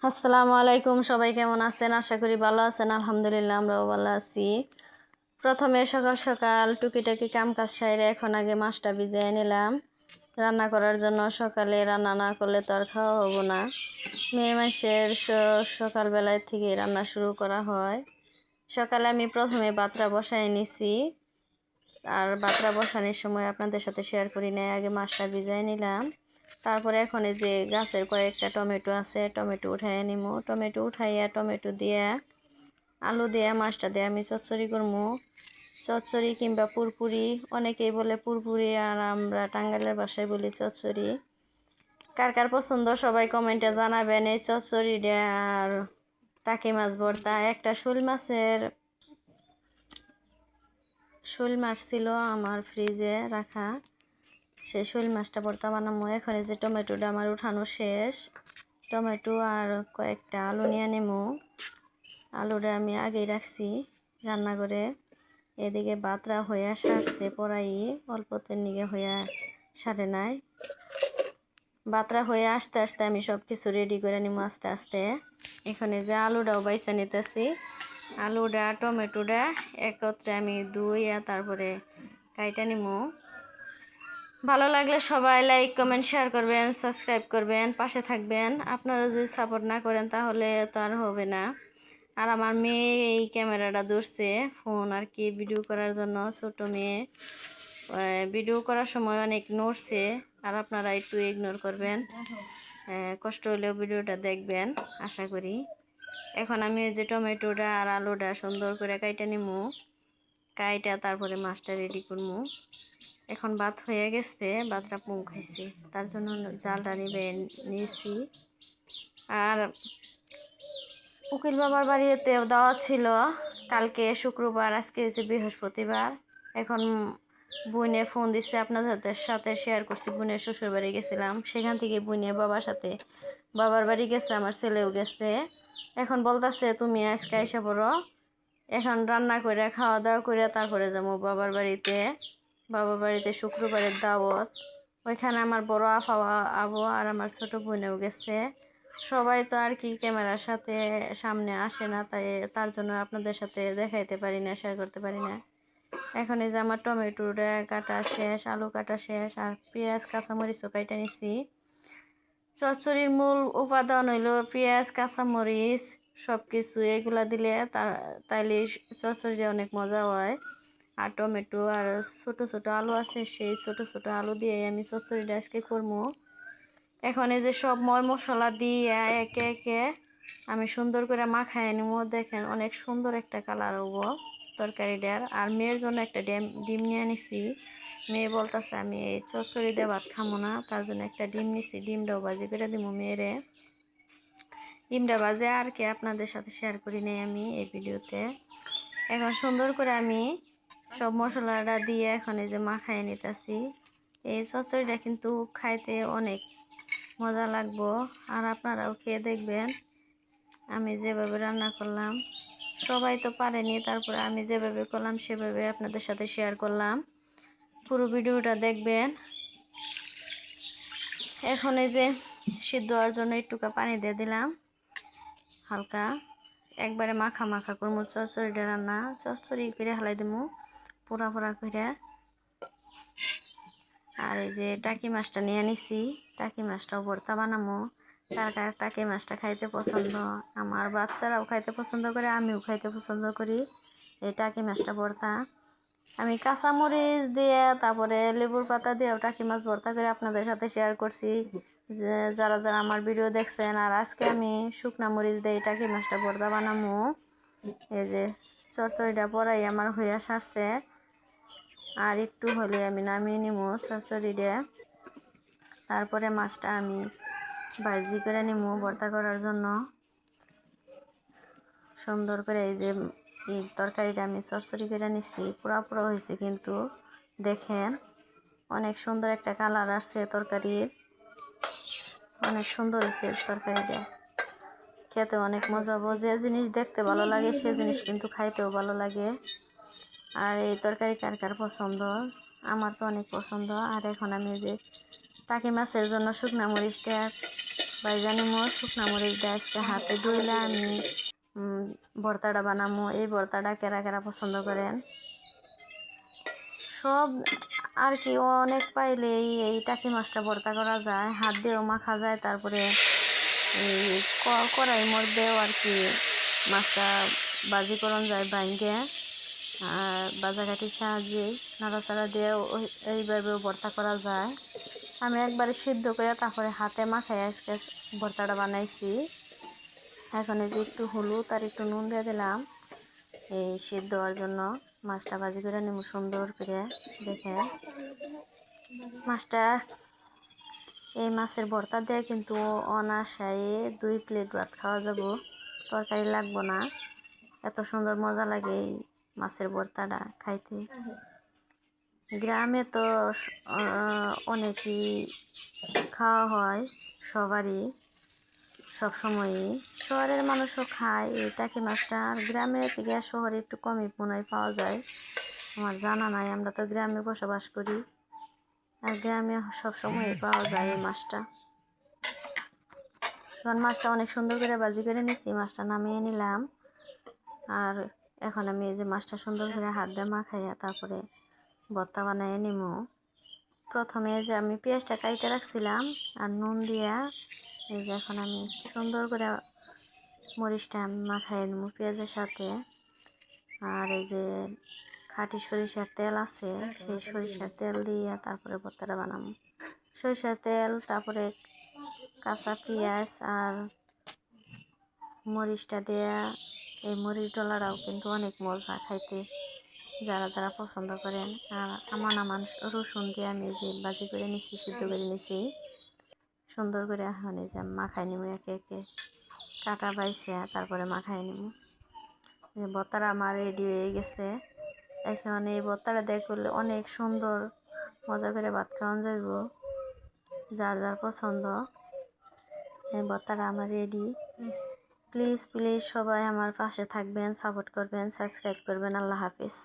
আসসালামু আলাইকুম, সবাই কেমন আছেন? আশা করি ভালো আছেন। আলহামদুলিল্লাহ আমরাও ভালো আছি। প্রথমে সকাল সকাল টুকিটাকি কাম কাজ সাইরে এখন আগে মাছটা ভিজিয়ে নিলাম রান্না করার জন্য। সকালে রান্না না করলে তো আর খাওয়া হবো না। মেয়ে মানুষের সকালবেলায় থেকে রান্না শুরু করা হয়। সকালে আমি প্রথমে বাতরা বসায় নিছি, আর বাতরা বসানোর সময় আপনাদের সাথে শেয়ার করি নাই, আগে মাছটা ভিজিয়ে নিলাম। তারপরে এখন এই যে গাছের কয়েকটা টমেটো আছে, টমেটো উঠাইয়া নিমু। টমেটো উঠাইয়া টমেটো দিয়ে আলু দিয়ে মাছটা দিয়ে আমি চচ্চড়ি করবো। চচ্চড়ি কিংবা পুরপুরি, অনেকেই বলে পুরপুরি, আর আমরা টাঙ্গাইলের ভাষায় বলি চচ্চড়ি। কার কার পছন্দ সবাই কমেন্টে জানাবেন। এই চচ্চড়িটা আর টাকি মাছ ভর্তা, একটা শোল মাছ ছিল আমার ফ্রিজে রাখা, সেই শোল মাছটা ভর্তা বানাবো। এখন এই যে টমেটোটা আমার উঠানো শেষ, টমেটো আর কয়েকটা আলু নিয়ে নেবো। আলুটা আমি আগেই রাখছি রান্না করে। এদিকে বাতরা হইয়া সারছে, পড়াই অল্পতের নিগে হইয়া সারে নাই। বাতরা হয়ে আসতে আসতে আমি সব কিছু রেডি করে নিবো আস্তে আস্তে। এখানে যে আলুটাও বাইসা নিতেছি, আলুটা টমেটোটা একত্রে আমি ধুইয়া তারপরে কাইটা নিবো। ভালো লাগলে সবাই লাইক কমেন্ট শেয়ার করবেন, সাবস্ক্রাইব করবেন, পাশে থাকবেন। আপনারা যদি সাপোর্ট না করেন তাহলে তো আর হবে না। আর আমার মেয়ে এই ক্যামেরাটা ধরছে ফোন আর কি ভিডিও করার জন্য। ছোট মেয়ে ভিডিও করার সময় অনেক নড়ছে, আর আপনারা একটু ইগনোর করবেন, কষ্ট হলেও ভিডিওটা দেখবেন আশা করি। এখন আমি যে টমেটোটা আর আলুটা সুন্দর করে কাইটা নিমু, কাইটা তারপরে মাছটা রেডি করবো। এখন ভাত হয়ে গেছে, ভাতটা পুং খাইছি, তার জন্য জালটা নিয়েছি। আর উকিল বাবার বাড়িতে দেওয়া ছিল কালকে শুক্রবার, আজকে হচ্ছে বৃহস্পতিবার। এখন বোনে ফোন দিচ্ছে, আপনাদের সাথে শেয়ার করছি। বোনের শ্বশুর বাড়ি গেছিলাম, সেখান থেকে বোনে বাবার বাড়ি গেছে, আমার ছেলেও গেছে। এখন বলতেছে তুমি আজকে এসে পড়ো, এখন রান্না করে খাওয়া দাওয়া করে তারপরে যাবো বাবার বাড়িতে শুক্রবারের দাওয়াত। ওইখানে আমার বড় আবু আর আমার ছোট বোনেও গেছে। সবাই তো আর কি ক্যামেরার সামনে আসে না, তার জন্য আপনাদের সাথে দেখাইতে পারি না, শেয়ার করতে পারি না। এখন এই যে আমার টমেটোটা কাটা শেষ, আলু কাটা শেষ, আর পেঁয়াজ কাঁচামরিচও কাটা নিছি। চচ্চড়ির মূল উপাদান হইল পেঁয়াজ কাঁচামরিচ, সব কিছু এগুলা দিলে তাইলে চচ্চড়িটা অনেক মজা হয়। আর টমেটো আর ছোট ছোট আলু আছে, সেই ছোট ছোট আলু দিয়ে আমি চচ্চড়িটা আজকে করবো। এখন এই যে সব মশলা দিয়ে একে একে আমি সুন্দর করে মাখায় নিব। দেখেন অনেক সুন্দর একটা কালার হবো তরকারিটার। আর মেয়ের জন্য একটা ডিম নিয়ে নিছি। মেয়ে বলতেছে আমি এই চচ্চড়ি দিয়ে ভাত খামো না, তার জন্য একটা ডিম নিছি, ডিমটাও ভাজি করে দিব মেয়েরে। ডিমটা ভাজে আর কি আপনাদের সাথে শেয়ার করি নাই আমি এই ভিডিওতে। এখন সুন্দর করে আমি সব মশলাটা দিয়ে এখন এই যে মাখায় নিতেছি। এই চচ্চড়িটা কিন্তু খাইতে অনেক মজা লাগবো, আর আপনারাও খেয়ে দেখবেন আমি যেভাবে রান্না করলাম। সবাই তো পারেনি, তারপরে আমি যেভাবে করলাম সেভাবে আপনাদের সাথে শেয়ার করলাম। পুরো ভিডিওটা দেখবেন। এখন এই যে সিদ্ধ হওয়ার জন্য একটুকা পানি দিয়ে দিলাম হালকা, একবারে মাখা মাখা করবো চচ্চড়িটা রান্না। চচ্চড়ি করে হালাই দেবো পোড়া পোড়া করে। আর এই যে টাকি মাছটা নিয়ে নিছি, টাকি মাছটাও ভর্তা বানাবো। কার কার টাকি মাছটা খাইতে পছন্দ, আমার বাচ্চারাও খাইতে পছন্দ করে, আমিও খাইতে পছন্দ করি এই টাকি মাছটা ভর্তা। আমি কাঁচামরিচ দিয়ে তারপরে লেবুর পাতা দিয়েও টাকি মাছ ভর্তা করে আপনাদের সাথে শেয়ার করছি, যে যারা যারা আমার ভিডিও দেখছেন। আর আজকে আমি শুকনা মরিচ দিয়ে টাকি মাছটা ভর্তা বানাবো। এই যে চচ্চড়িটা পরাই আমার হইয়া সারছে, আর একটু হলে আমি নামিয়ে নিব চচ্চড়িটা। তারপরে মাছটা আমি ভাজি করে নিব ভর্তা করার জন্য সুন্দর করে। এই যে এই তরকারিটা আমি চচ্চড়ি করে নিচ্ছি, পুরা পুরো হয়েছে কিন্তু দেখেন অনেক সুন্দর একটা কালার আসছে তরকারির, অনেক সুন্দর হয়েছে তরকারিটা, খেতে অনেক মজা হবো। যে জিনিস দেখতে ভালো লাগে সে জিনিস কিন্তু খাইতেও ভালো লাগে। আর এই তরকারি কার কার পছন্দ, আমার তো অনেক পছন্দ। আর এখন আমি যে টাকি মাছের জন্য শুকনা মরিচটা বাইজা নিমো, শুকনা মরিচ দিয়ে আজকে হাতে ধুইলে আমি ভর্তাটা বানামো। এই ভর্তাটা কেরা কেরা পছন্দ করেন, সব আর কি অনেক পাইলেই এই টাকি মাছটা ভর্তা করা যায়, হাত দিয়েও মাখা যায়। তারপরে এই কড়াইয়ের মধ্যেও আর কি মাছটা বাজি করন যায় ভাঙ্গে, আর বাজাকাঠির সাহায্যে নাড়াচাড়া দিয়ে এইভাবেও ভর্তা করা যায়। আমি একবারে সিদ্ধ করে তারপরে হাতে মাখাই আজকে ভর্তাটা বানাইছি। এখন এই যে একটু হলুদ আর একটু নুন দিয়ে দিলাম এই সিদ্ধ হওয়ার জন্য। মাছটা ভাজি করে নেব সুন্দর করে। দেখেন মাছটা, এই মাছের ভর্তা দিয়ে কিন্তু অনায়াসে 2 প্লেট ভাত খাওয়া যাব, তরকারি লাগবো না। এত সুন্দর মজা লাগে এই মাছের ভর্তাটা খাইতে। গ্রামে তো অনেকই খাওয়া হয়, সবারই সবসময়ই। শহরের মানুষও খায় এই টাকি মাছটা, আর গ্রামের থেকে শহরে একটু কমই মনে হয় পাওয়া যায়, আমার জানা নাই। আমরা তো গ্রামে বসবাস করি, আর গ্রামে সবসময় পাওয়া যায় এই মাছটা। এখন মাছটা অনেক সুন্দর করে ভাজি করে নিছি, মাছটা নামিয়ে নিলাম। আর এখন আমি এই যে মাছটা সুন্দর করে হাত দিয়ে মাখাইয়া তারপরে ভর্তা বানিয়ে নিব। প্রথমে যে আমি পেঁয়াজটা কাইতে রাখছিলাম আর নুন দিয়া, এই যে এখন আমি সুন্দর করে মরিচটা আমি মাখাই নেব পেঁয়াজের সাথে। আর এই যে খাঁটি সরিষার তেল আছে, সেই সরিষার তেল দিয়ে তারপরে ভর্তাটা বানাবো। সরিষার তেল, তারপরে কাঁচা পেঁয়াজ আর মরিচটা দেয়া, এই মরিচ ডলাটাও কিন্তু অনেক মজা খাইতে, যারা যারা পছন্দ করেন। আর আমান রসুন দিয়ে আমি যে ভাজি করে নিছি, সিদ্ধ করে নিছি সুন্দর করে। এখন এই যে মাখাই নিব একে একে, কাটা বাইছে তারপরে মাখাই নিব। ভর্তাটা আমার রেডি হয়ে গেছে। এখন এই ভর্তাটা দিয়ে করলে অনেক সুন্দর মজা করে ভাত খাওয়ান যাইব, যার যার পছন্দ। এই ভর্তাটা আমার রেডি। প্লিজ প্লিজ সবাই আমার পাশে থাকবেন, সাপোর্ট করবেন, সাবস্ক্রাইব করবেন। আল্লাহ হাফিজ।